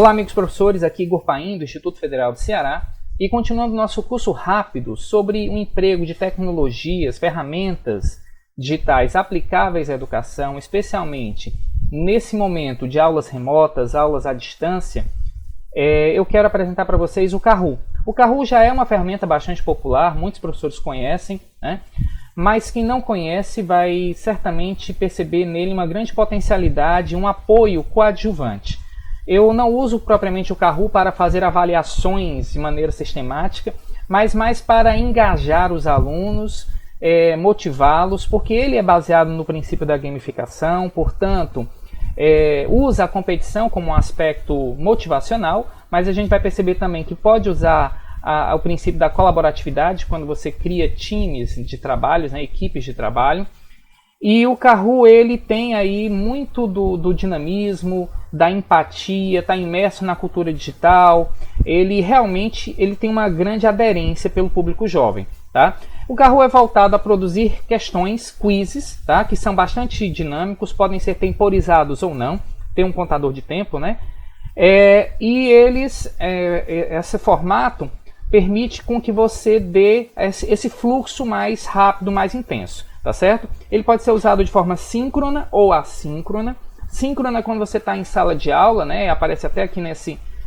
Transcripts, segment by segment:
Olá, amigos professores, aqui Igor Paim, do Instituto Federal do Ceará, e continuando nosso curso rápido sobre o emprego de tecnologias, ferramentas digitais aplicáveis à educação, especialmente nesse momento de aulas remotas, aulas à distância, eu quero apresentar para vocês o Kahoot. O Kahoot já é uma ferramenta bastante popular, muitos professores conhecem, né? Mas quem não conhece vai certamente perceber nele uma grande potencialidade, um apoio coadjuvante. Eu não uso propriamente o Kahoot para fazer avaliações de maneira sistemática, mas mais para engajar os alunos, motivá-los, porque ele é baseado no princípio da gamificação, portanto, usa a competição como um aspecto motivacional, mas a gente vai perceber também que pode usar o princípio da colaboratividade quando você cria times de trabalhos, né, equipes de trabalho. E o Kahoot, ele tem aí muito do dinamismo, da empatia, está imerso na cultura digital. Ele realmente tem uma grande aderência pelo público jovem. Tá? O Kahoot é voltado a produzir questões, quizzes, tá? Que são bastante dinâmicos, podem ser temporizados ou não, tem um contador de tempo, né? E esse formato permite com que você dê esse fluxo mais rápido, mais intenso, tá certo? Ele pode ser usado de forma síncrona ou assíncrona. Síncrona quando você está em sala de aula, né? Aparece até aqui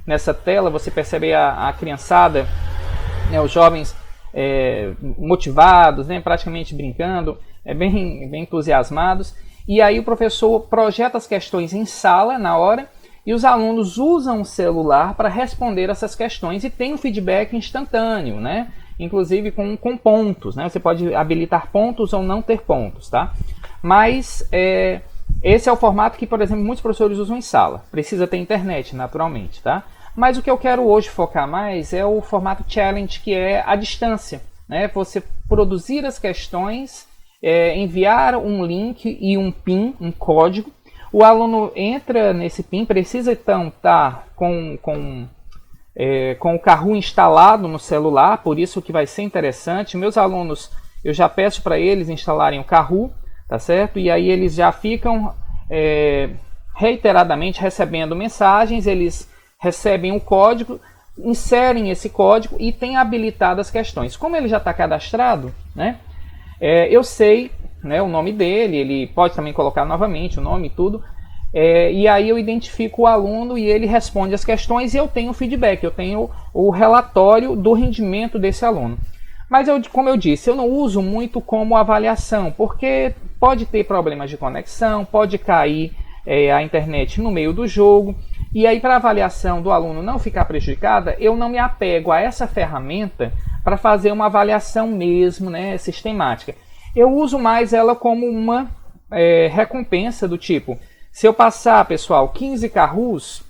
nessa tela, você percebe a criançada, né? Os jovens motivados, né? Praticamente brincando, bem entusiasmados. E aí o professor projeta as questões em sala na hora, e os alunos usam o celular para responder essas questões e tem um feedback instantâneo, né? Inclusive com pontos, né? Você pode habilitar pontos ou não ter pontos, tá? Mas esse é o formato que, por exemplo, muitos professores usam em sala. Precisa ter internet, naturalmente, tá? Mas o que eu quero hoje focar mais é o formato challenge, que é a distância, né? Você produzir as questões, enviar um link e um PIN, um código. O aluno entra nesse PIN, precisa então estar com o Kahoot instalado no celular, por isso que vai ser interessante. Meus alunos, eu já peço para eles instalarem o Kahoot, tá certo? E aí eles já ficam reiteradamente recebendo mensagens, eles recebem um código, inserem esse código e têm habilitado as questões. Como ele já está cadastrado, né? Eu sei, né, o nome dele, ele pode também colocar novamente o nome e tudo, e aí eu identifico o aluno e ele responde as questões e eu tenho o feedback, eu tenho o relatório do rendimento desse aluno. Mas como eu disse, eu não uso muito como avaliação, porque pode ter problemas de conexão, pode cair a internet no meio do jogo, e aí para a avaliação do aluno não ficar prejudicada, eu não me apego a essa ferramenta para fazer uma avaliação mesmo, né, sistemática. Eu uso mais ela como uma recompensa do tipo, se eu passar, pessoal, 15 Kahoots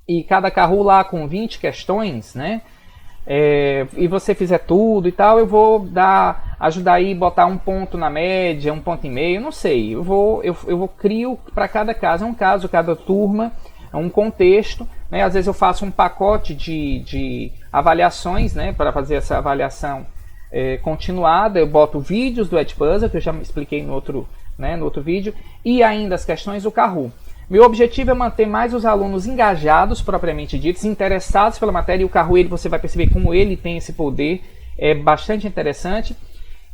e cada Kahoot lá com 20 questões, né, e você fizer tudo e tal, eu vou ajudar aí, botar um ponto na média, um ponto e meio, não sei, eu crio para cada caso, cada turma, um contexto, né, às vezes eu faço um pacote de avaliações, né, para fazer essa avaliação continuada, eu boto vídeos do Edpuzzle, que eu já expliquei no outro vídeo, e ainda as questões do Kahoot. Meu objetivo é manter mais os alunos engajados, propriamente ditos, interessados pela matéria, e o Kahoot, você vai perceber como ele tem esse poder, é bastante interessante,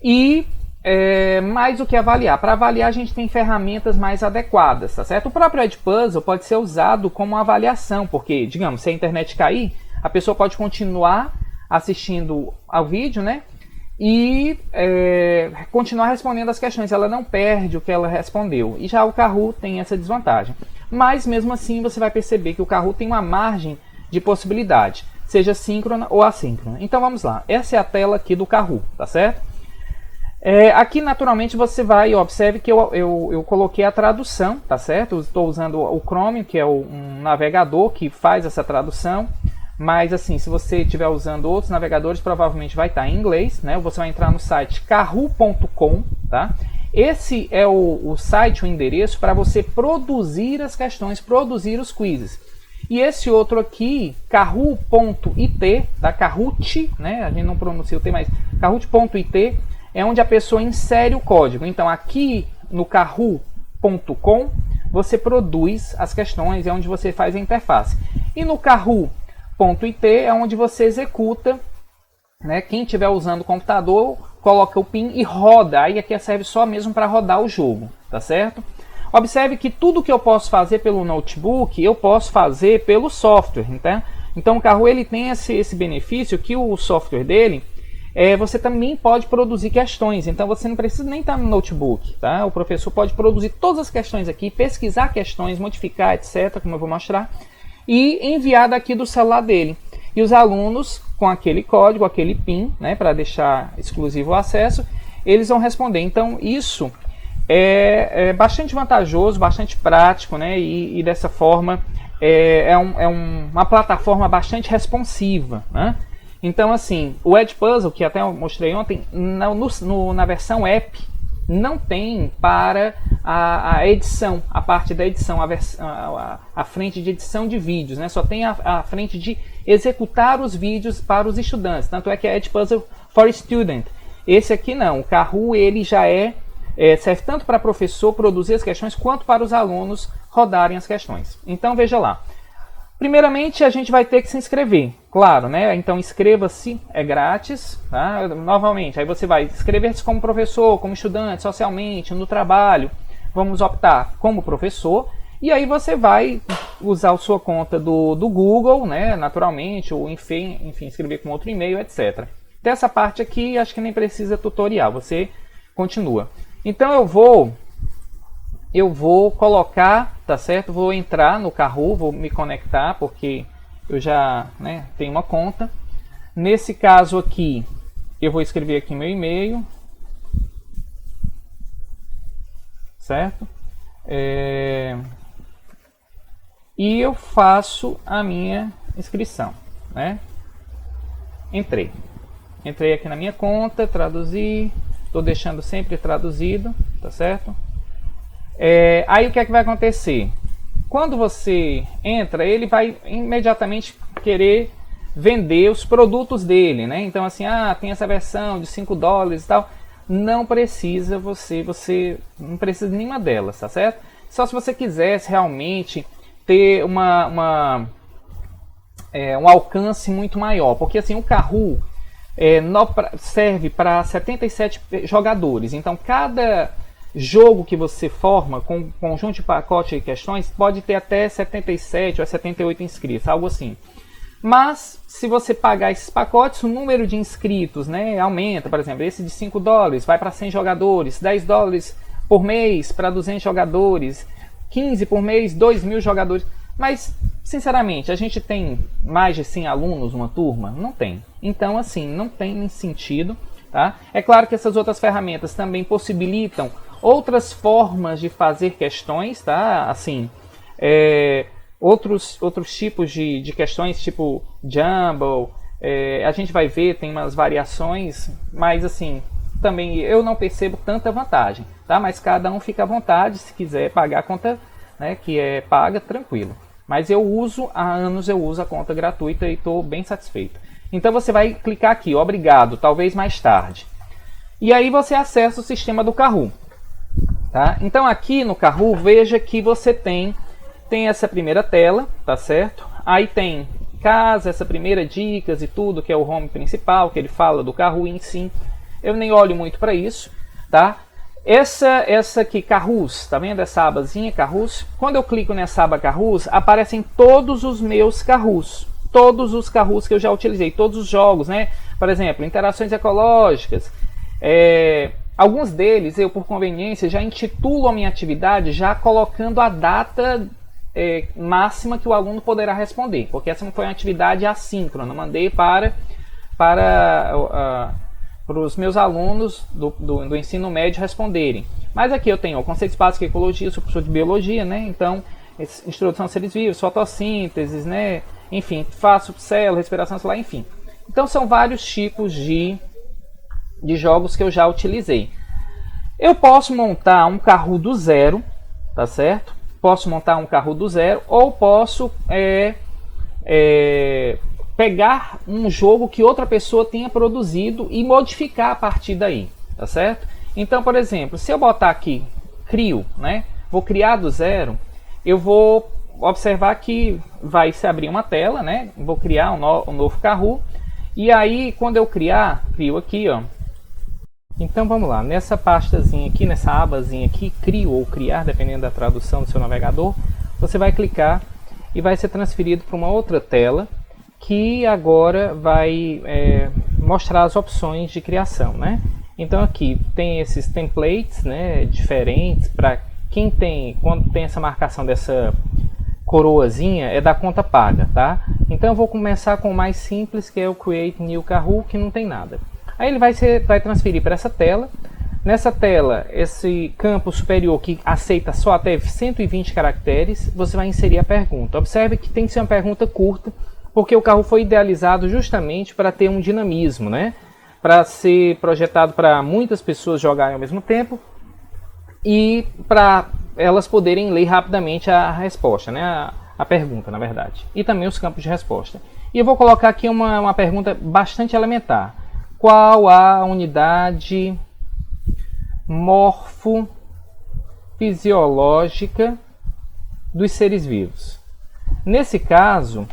e mais do que avaliar. Para avaliar, a gente tem ferramentas mais adequadas, tá certo? O próprio Edpuzzle pode ser usado como uma avaliação, porque, digamos, se a internet cair, a pessoa pode continuar assistindo ao vídeo, né? E continuar respondendo as questões, ela não perde o que ela respondeu. E já o Kahoot tem essa desvantagem. Mas mesmo assim você vai perceber que o Kahoot tem uma margem de possibilidade, seja síncrona ou assíncrona. Então vamos lá, essa é a tela aqui do Kahoot, tá certo? Aqui naturalmente você vai, observe que eu coloquei a tradução, tá certo? Estou usando o Chrome, que é um navegador que faz essa tradução. Mas assim, se você estiver usando outros navegadores, provavelmente vai estar em inglês, né? Você vai entrar no site kahoot.com, tá? Esse é o site, o endereço para você produzir as questões, produzir os quizzes. E esse outro aqui, kahoot.it, tá? Kahoot, né? A gente não pronuncia o T, mas kahoot.it é onde a pessoa insere o código. Então aqui no kahoot.com você produz as questões, é onde você faz a interface. E no Kahoot.it é onde você executa, né? Quem estiver usando o computador, coloca o PIN e roda. Aí aqui serve só mesmo para rodar o jogo, tá certo? Observe que tudo que eu posso fazer pelo notebook, eu posso fazer pelo software, tá? Então o Kahoot ele tem esse benefício que o software dele, você também pode produzir questões. Então você não precisa nem estar no notebook, tá? O professor pode produzir todas as questões aqui, pesquisar questões, modificar, etc., como eu vou mostrar, e enviar daqui do celular dele. E os alunos, com aquele código, aquele PIN, né, para deixar exclusivo o acesso, eles vão responder. Então isso é bastante vantajoso, bastante prático, né, e dessa forma uma plataforma bastante responsiva, né? Então assim, o Edpuzzle, que até eu mostrei ontem, na versão app, não tem para a edição, a parte da edição, a frente de edição de vídeos, né? Só tem a frente de executar os vídeos para os estudantes. Tanto é que é Edpuzzle for Student. Esse aqui não, o Kahoot ele já serve tanto para professor produzir as questões, quanto para os alunos rodarem as questões. Então veja lá. Primeiramente a gente vai ter que se inscrever, claro, né? Então inscreva-se, é grátis, tá? Novamente, aí você vai inscrever-se como professor, como estudante, socialmente, no trabalho. Vamos optar como professor. E aí você vai usar a sua conta do Google, né? Naturalmente, ou enfim, escrever com outro e-mail, etc. Dessa parte aqui, acho que nem precisa tutorial, você continua. Então eu vou colocar, tá certo? Vou entrar no Kahoot, vou me conectar, porque eu já, né, tenho uma conta. Nesse caso aqui, eu vou escrever aqui meu e-mail, certo? E eu faço a minha inscrição, né? Entrei aqui na minha conta, traduzi, estou deixando sempre traduzido, tá certo? Aí o que é que vai acontecer? Quando você entra, ele vai imediatamente querer vender os produtos dele, né? Então assim, tem essa versão de $5 e tal. Não precisa, você não precisa de nenhuma delas, tá certo? Só se você quisesse realmente ter um alcance muito maior, porque assim, o Kahoot serve para 77 jogadores, então cada jogo que você forma com um conjunto de pacote de questões pode ter até 77 ou 78 inscritos, algo assim. Mas se você pagar esses pacotes, o número de inscritos, né, aumenta. Por exemplo, esse de $5 vai para 100 jogadores, $10 por mês para 200 jogadores, 15 por mês, 2.000 jogadores. Mas, sinceramente, a gente tem mais de 100 alunos numa turma? Não tem. Então, assim, não tem sentido. Tá? É claro que essas outras ferramentas também possibilitam outras formas de fazer questões, tá? Assim, outros tipos de questões, tipo Jumble, a gente vai ver, tem umas variações, mas assim, também eu não percebo tanta vantagem, tá? Mas cada um fica à vontade, se quiser pagar a conta, né, que é paga, tranquilo. Mas eu uso, há anos eu uso a conta gratuita e estou bem satisfeito. Então você vai clicar aqui, obrigado, talvez mais tarde. E aí você acessa o sistema do Kahoot. Tá? Então aqui no Kahoot, veja que você tem essa primeira tela, tá certo? Aí tem casa, essa primeira dicas e tudo, que é o home principal, que ele fala do Kahoot em si. Eu nem olho muito para isso, tá? Essa aqui, Kahoot, tá vendo essa abazinha, Kahoot? Quando eu clico nessa aba Kahoot, aparecem todos os meus Kahoots. Todos os Kahoots que eu já utilizei, todos os jogos, né? Por exemplo, interações ecológicas. Alguns deles, eu por conveniência, já intitulo a minha atividade já colocando a data máxima que o aluno poderá responder. Porque essa não foi uma atividade assíncrona, mandei para os meus alunos do ensino médio responderem. Mas aqui eu tenho conceitos básicos de ecologia, eu sou professor de biologia, né? Então, introdução a seres vivos, fotossíntese, né? Enfim, faço célula, respiração celular, enfim. Então são vários tipos de jogos que eu já utilizei. Eu posso montar um Kahoot do zero, tá certo? Posso montar um Kahoot do zero, ou posso pegar um jogo que outra pessoa tenha produzido e modificar a partir daí, tá certo? Então, por exemplo, se eu botar aqui, crio, né? Vou criar do zero, eu vou observar que vai se abrir uma tela, né? Vou criar um novo Kahoot. E aí, quando eu crio aqui, ó. Então vamos lá, nessa pastazinha aqui, nessa abazinha aqui, crio ou criar, dependendo da tradução do seu navegador, você vai clicar e vai ser transferido para uma outra tela que agora vai mostrar as opções de criação, né? Então aqui tem esses templates, né, diferentes para quem tem, quando tem essa marcação dessa coroazinha, é da conta paga, tá? Então eu vou começar com o mais simples, que é o Create New Kahoot, que não tem nada. Aí ele vai transferir para essa tela. Nessa tela, esse campo superior que aceita só até 120 caracteres, você vai inserir a pergunta. Observe que tem que ser uma pergunta curta, porque o Kahoot foi idealizado justamente para ter um dinamismo, né? Para ser projetado para muitas pessoas jogarem ao mesmo tempo e para elas poderem ler rapidamente a resposta, né? A pergunta, na verdade. E também os campos de resposta. E eu vou colocar aqui uma pergunta bastante elementar. Qual a unidade morfofisiológica dos seres vivos? Nesse caso,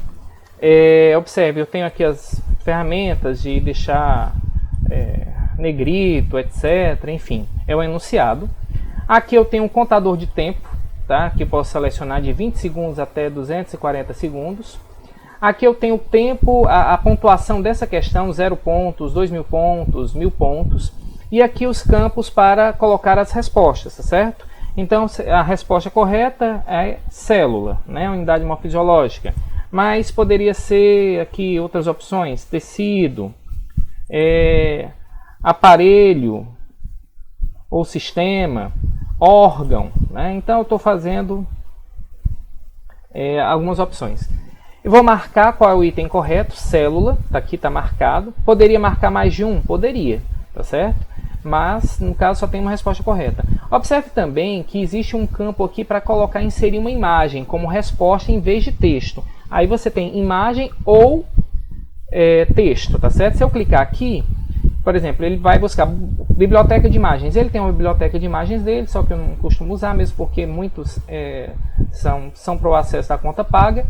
observe, eu tenho aqui as ferramentas de deixar negrito, etc. Enfim, é o enunciado. Aqui eu tenho um contador de tempo, tá? Que eu posso selecionar de 20 segundos até 240 segundos. Aqui eu tenho o tempo, a pontuação dessa questão, 0 pontos, 2.000 pontos, 1.000 pontos. E aqui os campos para colocar as respostas, tá certo? Então a resposta correta é célula, né? Unidade morfofisiológica. Mas poderia ser aqui outras opções, tecido, aparelho ou sistema, órgão, né? Então eu estou fazendo algumas opções. Eu vou marcar qual é o item correto, célula, aqui está marcado. Poderia marcar mais de um? Poderia, tá certo? Mas no caso só tem uma resposta correta. Observe também que existe um campo aqui para inserir uma imagem como resposta em vez de texto. Aí você tem imagem ou texto, tá certo? Se eu clicar aqui, por exemplo, ele vai buscar biblioteca de imagens. Ele tem uma biblioteca de imagens dele, só que eu não costumo usar mesmo porque muitos são para o acesso da conta paga.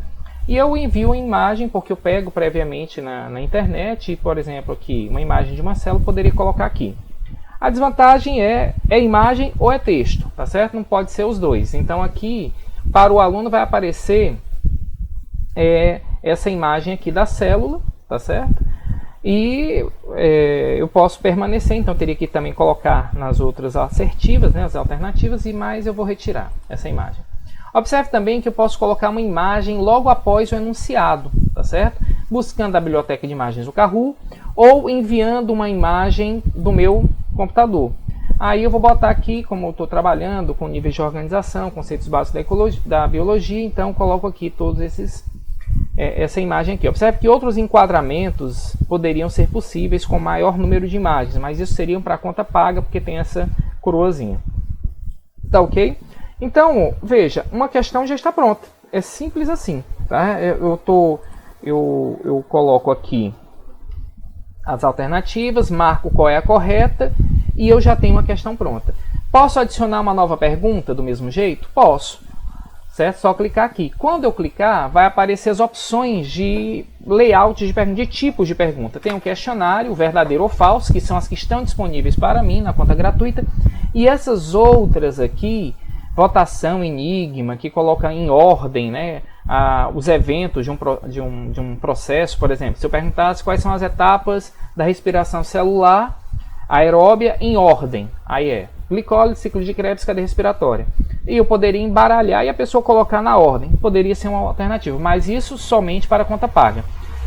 E eu envio a imagem porque eu pego previamente na internet. E, por exemplo, aqui, uma imagem de uma célula, poderia colocar aqui. A desvantagem é imagem ou é texto, tá certo? Não pode ser os dois. Então aqui, para o aluno vai aparecer essa imagem aqui da célula, tá certo? E eu posso permanecer, então eu teria que também colocar nas outras assertivas, né, as alternativas, mas eu vou retirar essa imagem. Observe também que eu posso colocar uma imagem logo após o enunciado, tá certo? Buscando a biblioteca de imagens do Kahoot ou enviando uma imagem do meu computador. Aí eu vou botar aqui, como eu estou trabalhando com níveis de organização, conceitos básicos da biologia, então coloco aqui todos essa imagem aqui. Observe que outros enquadramentos poderiam ser possíveis com maior número de imagens, mas isso seriam para conta paga porque tem essa coroazinha. Tá ok? Então, veja, uma questão já está pronta. É simples assim, tá? Eu coloco aqui as alternativas, marco qual é a correta e eu já tenho uma questão pronta. Posso adicionar uma nova pergunta do mesmo jeito? Posso. Certo? Só clicar aqui. Quando eu clicar, vai aparecer as opções de layout de pergunta, de tipos de pergunta. Tem um questionário, verdadeiro ou falso, que são as que estão disponíveis para mim na conta gratuita. E essas outras aqui, votação, enigma, que coloca em ordem, né, os eventos de um processo, por exemplo. Se eu perguntasse quais são as etapas da respiração celular aeróbia em ordem, aí glicólise, ciclo de Krebs, cadeia respiratória. E eu poderia embaralhar e a pessoa colocar na ordem. Poderia ser uma alternativa, mas isso somente para conta paga.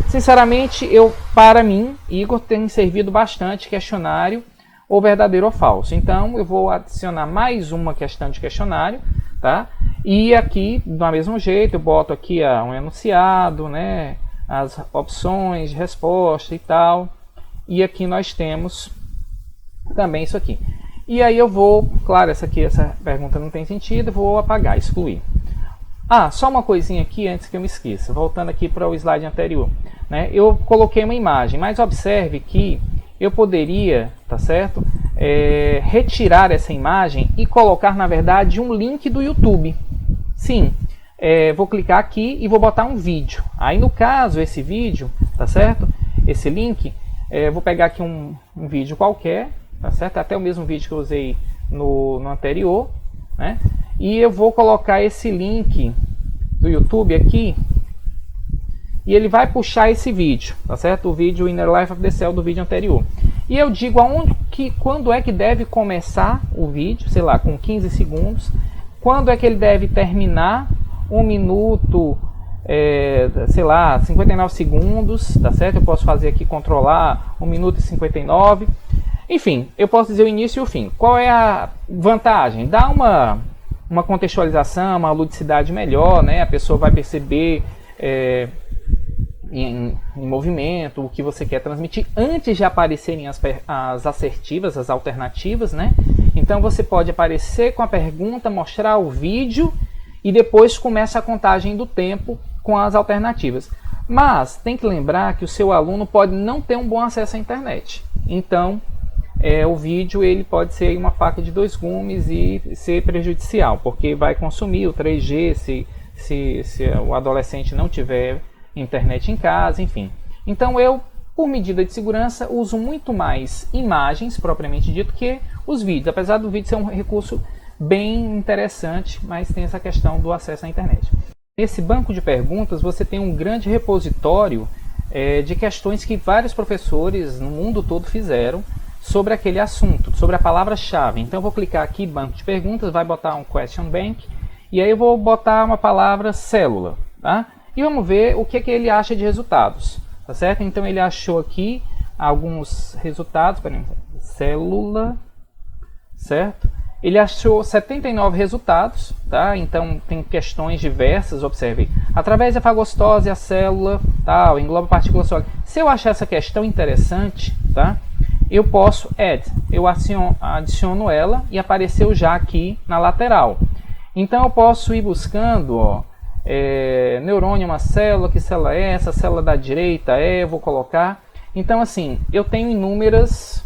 Sinceramente, para mim, Igor, tem servido bastante questionário ou verdadeiro ou falso. Então, eu vou adicionar mais uma questão de questionário, tá? E aqui, do mesmo jeito, eu boto aqui um enunciado, né? As opções de resposta e tal. E aqui nós temos também isso aqui. E aí eu vou, claro, essa pergunta não tem sentido, vou apagar, excluir. Só uma coisinha aqui antes que eu me esqueça, voltando aqui para o slide anterior, né? Eu coloquei uma imagem, mas observe que eu poderia, tá certo? Retirar essa imagem e colocar, na verdade, um link do YouTube. Sim, vou clicar aqui e vou botar um vídeo. Aí no caso, esse vídeo, tá certo? Esse link, vou pegar aqui um vídeo qualquer, tá certo? Até o mesmo vídeo que eu usei no anterior, né? E eu vou colocar esse link do YouTube aqui, e ele vai puxar esse vídeo, tá certo? O vídeo Inner Life of the Cell do vídeo anterior. E eu digo quando é que deve começar o vídeo, sei lá, com 15 segundos, quando é que ele deve terminar, 1 minuto, sei lá, 59 segundos, tá certo? Eu posso fazer aqui, controlar 1 minuto e 59. Enfim, eu posso dizer o início e o fim. Qual é a vantagem? Dá uma contextualização, uma ludicidade melhor, né? A pessoa vai perceber em movimento o que você quer transmitir antes de aparecerem as assertivas, as alternativas, né? Então você pode aparecer com a pergunta, mostrar o vídeo e depois começa a contagem do tempo com as alternativas. Mas tem que lembrar que o seu aluno pode não ter um bom acesso à internet. Então o vídeo ele pode ser uma faca de dois gumes e ser prejudicial, porque vai consumir o 3G se o adolescente não tiver internet em casa, enfim. Então eu, por medida de segurança, uso muito mais imagens, propriamente dito, que os vídeos. Apesar do vídeo ser um recurso bem interessante, mas tem essa questão do acesso à internet. Nesse banco de perguntas você tem um grande repositório de questões que vários professores no mundo todo fizeram sobre aquele assunto, sobre a palavra-chave. Então eu vou clicar aqui, banco de perguntas, vai botar um question bank, e aí eu vou botar uma palavra célula, tá? E vamos ver o que ele acha de resultados, tá certo? Então ele achou aqui alguns resultados, célula, certo? Ele achou 79 resultados, tá? Então tem questões diversas, observe. Através da fagostose, a célula, tal, engloba partículas sólidas. Se eu achar essa questão interessante, tá? Eu posso add, eu adiciono ela e apareceu já aqui na lateral. Então eu posso ir buscando, ó, neurônio é uma célula, que célula é essa? Célula da direita eu vou colocar. Então assim, eu tenho inúmeras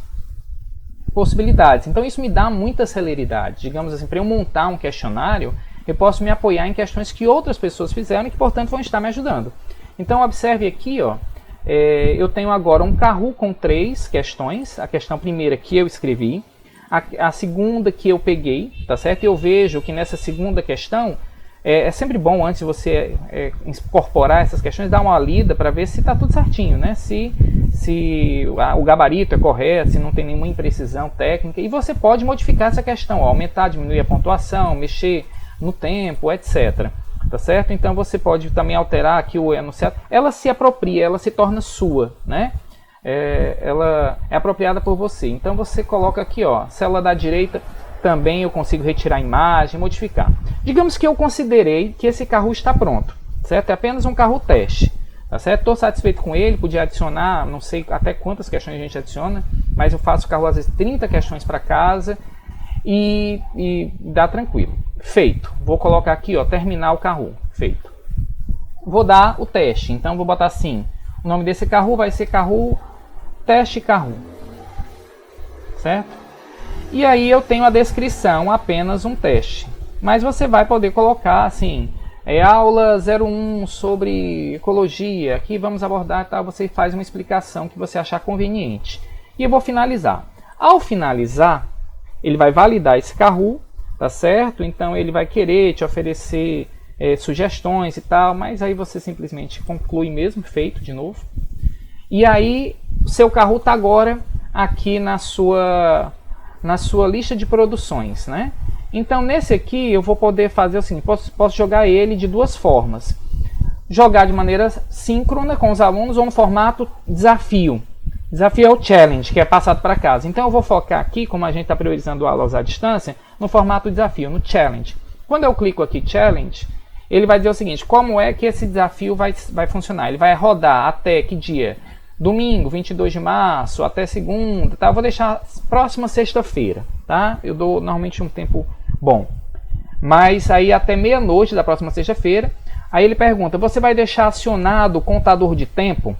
possibilidades. Então isso me dá muita celeridade. Digamos assim, para eu montar um questionário, eu posso me apoiar em questões que outras pessoas fizeram e que, portanto, vão estar me ajudando. Então observe aqui, ó, eu tenho agora um Kahoot com 3 questões. A questão primeira que eu escrevi, a segunda que eu peguei, tá certo? Eu vejo que nessa segunda questão, é sempre bom, antes de você incorporar essas questões, dar uma lida para ver se está tudo certinho, né? Se o gabarito é correto, se não tem nenhuma imprecisão técnica. E você pode modificar essa questão, ó, aumentar, diminuir a pontuação, mexer no tempo, etc. Tá certo? Então você pode também alterar aqui o enunciado. Ela se apropria, ela se torna sua, né? Ela é apropriada por você. Então você coloca aqui, ó, célula da direita. Também eu consigo retirar a imagem, modificar. Digamos que eu considerei que esse Kahoot está pronto, certo? É apenas um Kahoot teste, tá certo? Estou satisfeito com ele, podia adicionar, não sei até quantas questões a gente adiciona, mas eu faço Kahoot às vezes 30 questões para casa e dá tranquilo. Feito. Vou colocar aqui, ó, terminar o Kahoot. Feito. Vou dar o teste, então vou botar assim, o nome desse Kahoot vai ser Kahoot Teste Kahoot, certo? E aí eu tenho a descrição, apenas um teste. Mas você vai poder colocar assim, aula 01 sobre ecologia, aqui vamos abordar, tá? Você faz uma explicação que você achar conveniente. E eu vou finalizar. Ao finalizar, ele vai validar esse Kahoot, tá certo? Então ele vai querer te oferecer sugestões e tal, mas aí você simplesmente conclui mesmo, feito de novo. E aí o seu Kahoot está agora aqui na sua lista de produções, né? Então nesse aqui eu vou poder fazer assim, posso jogar ele de duas formas. Jogar de maneira síncrona com os alunos ou no formato desafio. Desafio é o challenge, que é passado para casa. Então eu vou focar aqui, como a gente está priorizando aulas à distância, no formato desafio, no challenge. Quando eu clico aqui challenge, ele vai dizer o seguinte, como é que esse desafio vai funcionar? Ele vai rodar até que dia? Domingo, 22 de março, até segunda, tá? Eu vou deixar próxima sexta-feira, tá? Eu dou normalmente um tempo bom. Mas aí até meia-noite da próxima sexta-feira, aí ele pergunta, você vai deixar acionado o contador de tempo?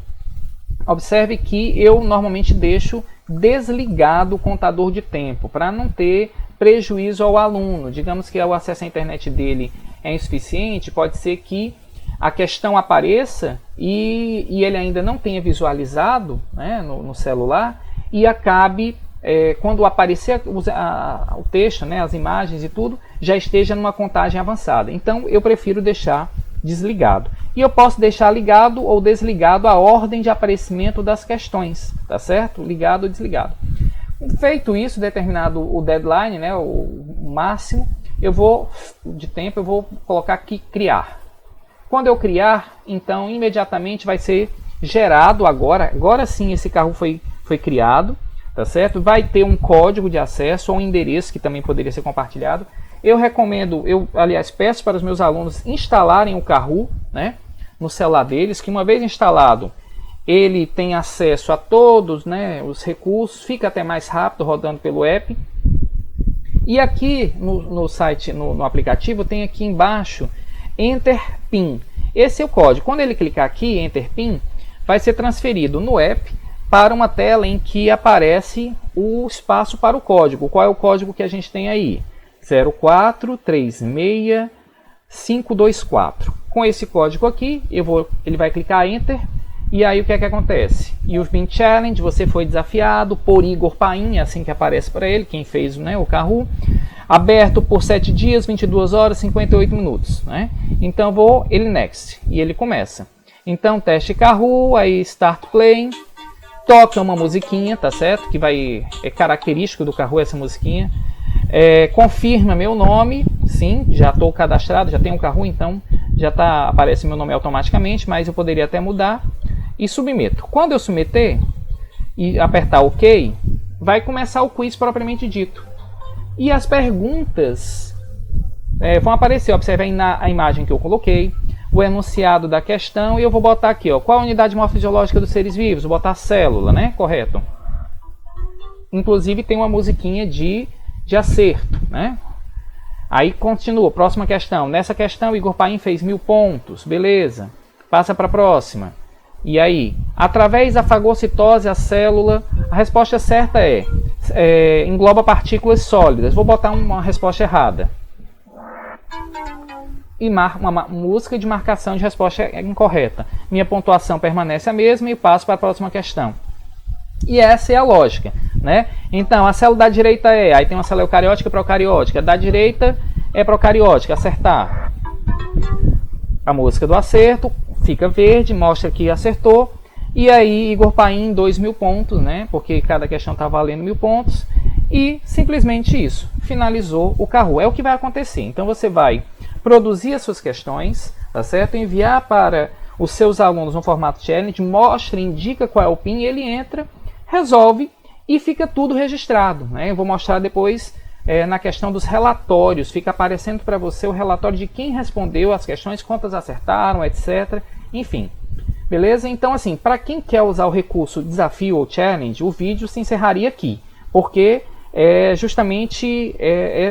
Observe que eu normalmente deixo desligado o contador de tempo, para não ter prejuízo ao aluno. Digamos que o acesso à internet dele é insuficiente, pode ser que a questão apareça e ele ainda não tenha visualizado, né, no celular, e acabe, quando aparecer o texto, né, as imagens e tudo, já esteja numa contagem avançada. Então eu prefiro deixar desligado. E eu posso deixar ligado ou desligado a ordem de aparecimento das questões, tá certo? Ligado ou desligado. Feito isso, determinado o deadline, né, o máximo, eu vou colocar aqui criar. Quando eu criar, então imediatamente vai ser gerado agora sim esse carro foi criado, tá certo? Vai ter um código de acesso ou um endereço que também poderia ser compartilhado. Eu recomendo, aliás, peço para os meus alunos instalarem o Kahoot, né, no celular deles, que uma vez instalado, ele tem acesso a todos, né, os recursos, fica até mais rápido rodando pelo app. E aqui no site, no aplicativo, tem aqui embaixo Enter PIN. Esse é o código. Quando ele clicar aqui, Enter PIN, vai ser transferido no app para uma tela em que aparece o espaço para o código. Qual é o código que a gente tem aí? 0436524. Com esse código aqui, ele vai clicar Enter, e aí o que é que acontece? You've been challenged, você foi desafiado por Igor Paim, assim que aparece para ele, quem fez, né, o Kahoot. Aberto por 7 dias, 22 horas, 58 minutos. Né? Então ele next, e ele começa. Então teste Kahoot, aí start playing, toca uma musiquinha, tá certo? Que é característico do Kahoot essa musiquinha. Confirma meu nome, sim, já estou cadastrado, já tenho um Kahoot, então já aparece meu nome automaticamente, mas eu poderia até mudar. E submeto. Quando eu submeter e apertar OK, vai começar o quiz propriamente dito. E as perguntas vão aparecer. Observe aí a imagem que eu coloquei, o enunciado da questão, e eu vou botar aqui, qual a unidade morfofisiológica dos seres vivos? Vou botar célula, né? Correto. Inclusive tem uma musiquinha de acerto, né? Aí continua, próxima questão. Nessa questão, Igor Paim fez 1000 pontos, beleza. Passa para a próxima. E aí, através da fagocitose, a célula, a resposta certa engloba partículas sólidas. Vou botar uma resposta errada. E uma música de marcação de resposta incorreta. Minha pontuação permanece a mesma e passo para a próxima questão. E essa é a lógica, né? Então, a célula da direita aí tem uma célula eucariótica e procariótica. Da direita é procariótica, acertar. A música do acerto fica verde, mostra que acertou. E aí, Igor Paim, 2.000 pontos, né? Porque cada questão está valendo 1.000 pontos. E simplesmente isso, finalizou o Kahoot. É o que vai acontecer. Então, você vai produzir as suas questões, tá certo? Enviar para os seus alunos no formato challenge, mostra, indica qual é o PIN, ele entra, resolve e fica tudo registrado, né? Eu vou mostrar depois na questão dos relatórios, fica aparecendo para você o relatório de quem respondeu as questões, quantas acertaram, etc. Enfim, beleza? Então, assim, para quem quer usar o recurso desafio ou challenge, o vídeo se encerraria aqui, porque justamente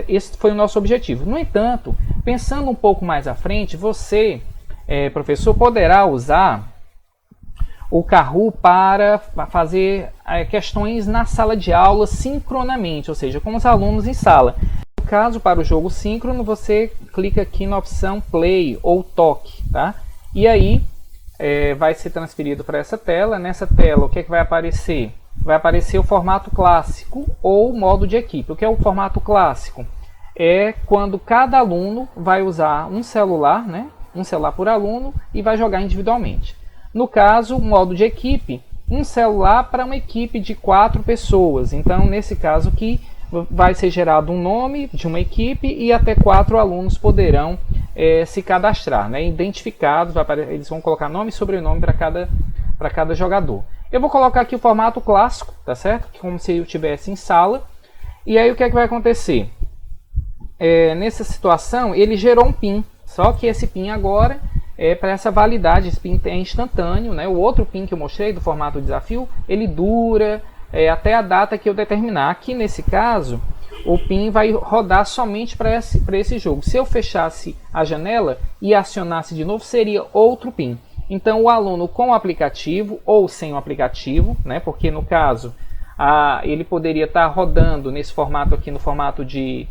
esse foi o nosso objetivo. No entanto, pensando um pouco mais à frente, você, professor, poderá usar o Kahoot para fazer questões na sala de aula sincronamente, ou seja, com os alunos em sala. No caso, para o jogo síncrono, você clica aqui na opção Play ou Toque, tá? E aí vai ser transferido para essa tela. Nessa tela, o que é que vai aparecer? Vai aparecer o formato clássico ou modo de equipe. O que é o formato clássico? É quando cada aluno vai usar um celular, né? Um celular por aluno, e vai jogar individualmente. No caso, o modo de equipe, um celular para uma equipe de 4 pessoas. Então, nesse caso aqui, vai ser gerado um nome de uma equipe e até 4 alunos poderão se cadastrar, né? Identificados, eles vão colocar nome e sobrenome para cada jogador. Eu vou colocar aqui o formato clássico, tá certo? Como se eu estivesse em sala. E aí o que é que vai acontecer? Nessa situação, ele gerou um PIN, só que esse PIN agora para essa validade, esse PIN é instantâneo, né? O outro PIN que eu mostrei do formato desafio, ele dura até a data que eu determinar. Aqui nesse caso, o PIN vai rodar somente para esse jogo. Se eu fechasse a janela e acionasse de novo, seria outro PIN. Então o aluno com o aplicativo ou sem o aplicativo, né? Porque no caso ele poderia estar rodando nesse formato aqui, no formato de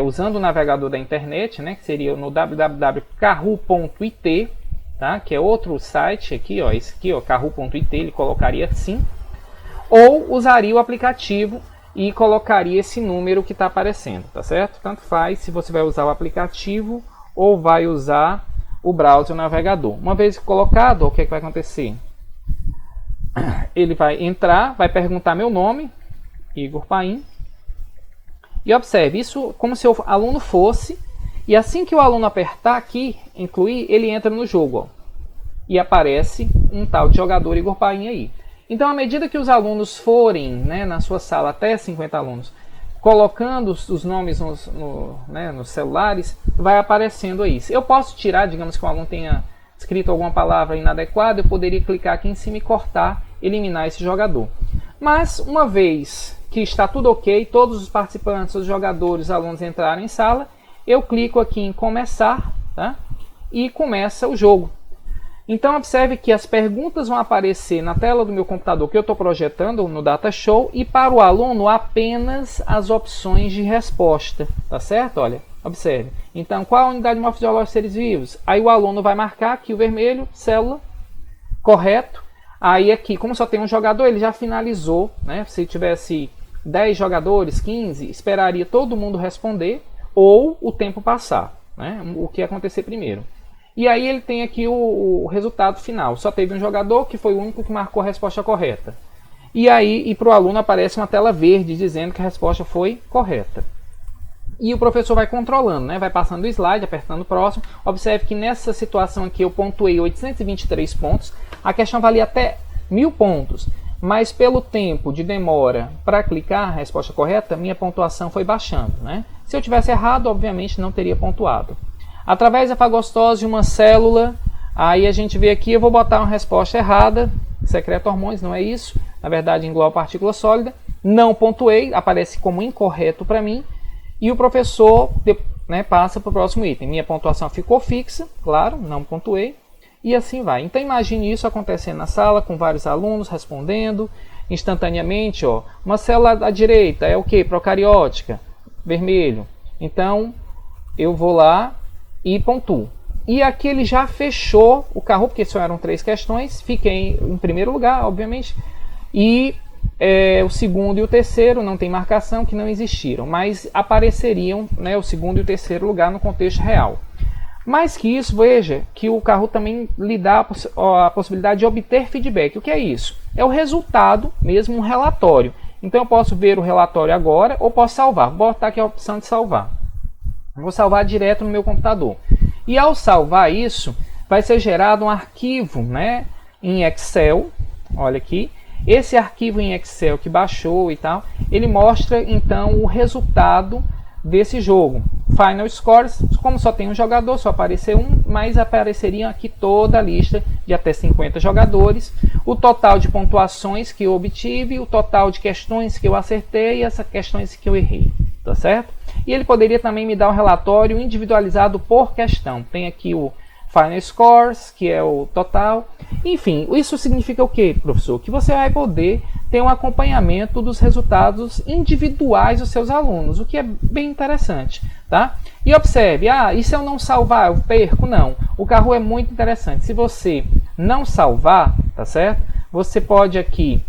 usando o navegador da internet, né, que seria no www.kahoot.it, tá, que é outro site aqui, ó, esse aqui, ó, kahoot.it, ele colocaria assim, ou usaria o aplicativo e colocaria esse número que está aparecendo, tá certo? Tanto faz se você vai usar o aplicativo ou vai usar o browser, o navegador. Uma vez colocado, o que é que vai acontecer? Ele vai entrar, vai perguntar meu nome, Igor Paim, e observe, isso como se o aluno fosse, e assim que o aluno apertar aqui, incluir, ele entra no jogo, ó, e aparece um tal de jogador Igor Paim aí. Então, à medida que os alunos forem, né, na sua sala, até 50 alunos, colocando os nomes nos celulares, vai aparecendo aí. Eu posso tirar, digamos que um aluno tenha escrito alguma palavra inadequada, eu poderia clicar aqui em cima e cortar, eliminar esse jogador. Mas, uma vez que está tudo ok, todos os participantes, os jogadores, os alunos entrarem em sala, eu clico aqui em começar, tá? E começa o jogo. Então observe que as perguntas vão aparecer na tela do meu computador que eu estou projetando no DataShow e para o aluno apenas as opções de resposta, tá certo? Olha, observe. Então, qual a unidade morfosiológica de seres vivos? Aí o aluno vai marcar aqui o vermelho, célula, correto. Aí aqui, como só tem um jogador, ele já finalizou, né? Se tivesse 10 jogadores, 15, esperaria todo mundo responder ou o tempo passar, né? O que ia acontecer primeiro. E aí ele tem aqui o resultado final. Só teve um jogador que foi o único que marcou a resposta correta. E aí, para o aluno aparece uma tela verde dizendo que a resposta foi correta. E o professor vai controlando, né? Vai passando o slide, apertando o próximo. Observe que nessa situação aqui eu pontuei 823 pontos. A questão valia até 1000 pontos. Mas pelo tempo de demora para clicar a resposta correta, minha pontuação foi baixando, né? Se eu tivesse errado, obviamente não teria pontuado. Através da fagostose de uma célula, aí a gente vê aqui, eu vou botar uma resposta errada, secreta hormônios, não é isso, na verdade engloba partícula sólida, não pontuei, aparece como incorreto para mim, e o professor, né, passa para o próximo item. Minha pontuação ficou fixa, claro, não pontuei, e assim vai. Então imagine isso acontecendo na sala, com vários alunos respondendo, instantaneamente, ó, uma célula à direita é o que? Procariótica, vermelho. Então eu vou lá e pontuo. E aqui ele já fechou o Kahoot, porque só eram 3 questões. Fiquei em primeiro lugar, obviamente. E o segundo e o terceiro não tem marcação, que não existiram. Mas apareceriam, né, o segundo e o terceiro lugar no contexto real. Mais que isso, veja que o Kahoot também lhe dá a possibilidade de obter feedback. O que é isso? É o resultado, mesmo um relatório. Então eu posso ver o relatório agora ou posso salvar. Vou botar aqui a opção de salvar. Vou salvar direto no meu computador. E ao salvar isso, vai ser gerado um arquivo, né, em Excel. Olha aqui. Esse arquivo em Excel que baixou e tal, ele mostra então o resultado desse jogo. Final Scores, como só tem um jogador, só apareceu um, mas apareceria aqui toda a lista de até 50 jogadores. O total de pontuações que eu obtive, o total de questões que eu acertei e essas questões que eu errei. Tá certo? E ele poderia também me dar um relatório individualizado por questão. Tem aqui o Final Scores, que é o total. Enfim, isso significa o que, professor? Que você vai poder ter um acompanhamento dos resultados individuais dos seus alunos, o que é bem interessante, tá? E observe, e se eu não salvar, eu perco? Não. O Kahoot é muito interessante. Se você não salvar, tá certo? Você pode aqui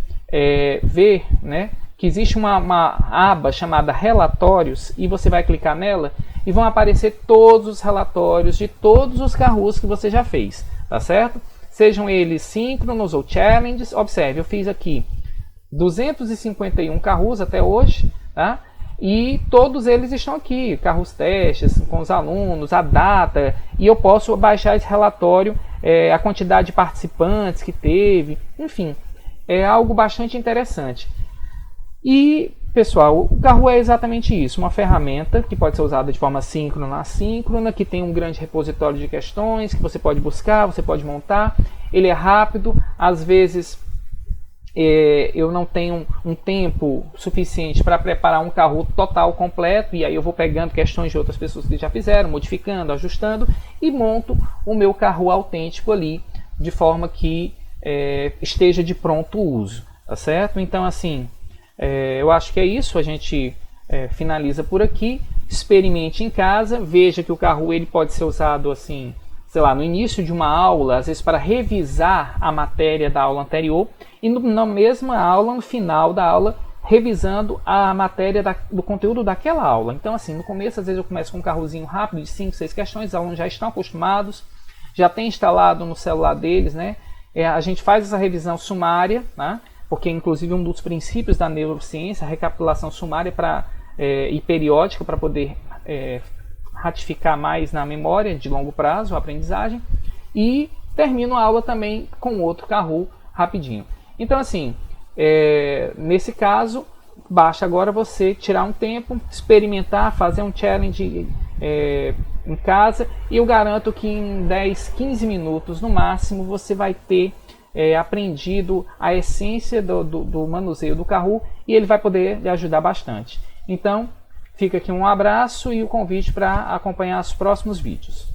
ver, né, que existe uma aba chamada Relatórios e você vai clicar nela e vão aparecer todos os relatórios de todos os Kahoots que você já fez, tá certo? Sejam eles síncronos ou challenges. Observe, eu fiz aqui 251 Kahoots até hoje, tá? E todos eles estão aqui, Kahoots testes com os alunos, a data, e eu posso baixar esse relatório, a quantidade de participantes que teve, enfim, é algo bastante interessante. E, pessoal, o Kahoot é exatamente isso, uma ferramenta que pode ser usada de forma síncrona, assíncrona, que tem um grande repositório de questões, que você pode buscar, você pode montar. Ele é rápido, às vezes eu não tenho um tempo suficiente para preparar um Kahoot total, completo, e aí eu vou pegando questões de outras pessoas que já fizeram, modificando, ajustando, e monto o meu Kahoot autêntico ali, de forma que esteja de pronto uso, tá certo? Então, assim, eu acho que é isso, a gente finaliza por aqui. experimente em casa, veja que o Kahoot ele pode ser usado assim, sei lá, no início de uma aula, às vezes para revisar a matéria da aula anterior, e na mesma aula, no final da aula, revisando a matéria do conteúdo daquela aula. Então, assim, no começo, às vezes eu começo com um Kahootzinho rápido de 5, 6 questões, os alunos já estão acostumados, já tem instalado no celular deles, né? A gente faz essa revisão sumária, né? Porque inclusive um dos princípios da neurociência, a recapitulação sumária e periódica para poder ratificar mais na memória de longo prazo a aprendizagem, e termino a aula também com outro Kahoot rapidinho. Então, assim, nesse caso, basta agora você tirar um tempo, experimentar, fazer um challenge em casa, e eu garanto que em 10, 15 minutos no máximo você vai ter aprendido a essência do manuseio do Kahoot, e ele vai poder lhe ajudar bastante. Então, fica aqui um abraço e o convite para acompanhar os próximos vídeos.